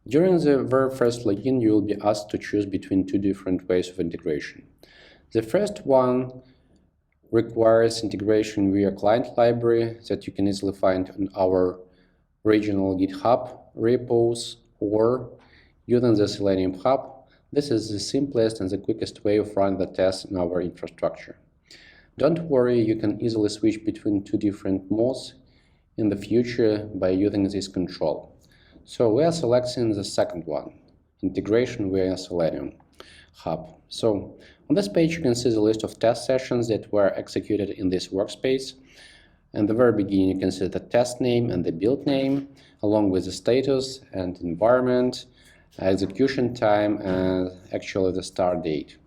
During the very first login, you will be asked to choose between two different ways of integration. The first one requires integration via client library that you can easily find on our regional GitHub repos or using the Selenium Hub. This is the simplest and the quickest way of running the tests in our infrastructure. Don't worry, you can easily switch between two different modes in the future by using this control. So we are selecting the second one, integration via Selenium Hub. So on this page you can see the list of test sessions that were executed in this workspace. In the very beginning you can see the test name and the build name, along with the status and environment, execution time, and actually the start date.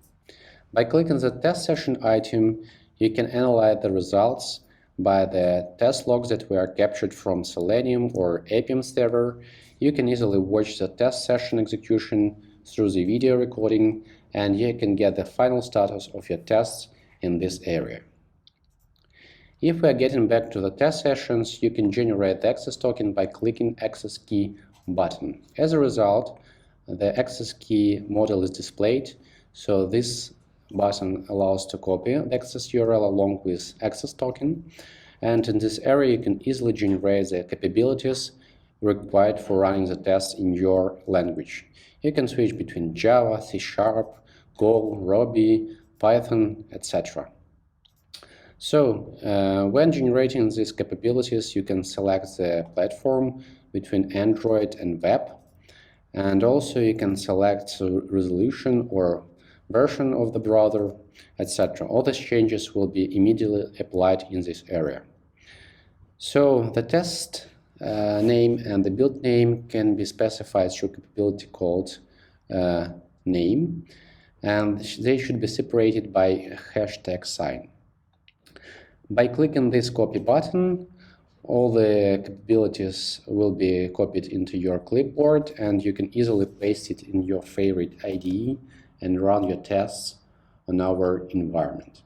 By clicking the test session item, you can analyze the results by the test logs that were captured from Selenium or Appium server. You can easily watch the test session execution through the video recording, and you can get the final status of your tests in this area. If we are getting back to the test sessions, you can generate the access token by clicking access key button. As a result, the access key model is displayed, so this button allows to copy the access URL along with access token, and in this area you can easily generate the capabilities required for running the tests in your language. You can switch between Java, C#, Go, Ruby, Python, etc. So when generating these capabilities, you can select the platform between Android and web, and also you can select the resolution or version of the browser, etc. All these changes will be immediately applied in this area. So the test name and the build name can be specified through capability called name, and they should be separated by a hashtag sign. By clicking this copy button, all the capabilities will be copied into your clipboard, and you can easily paste it in your favorite IDE and run your tests on our environment.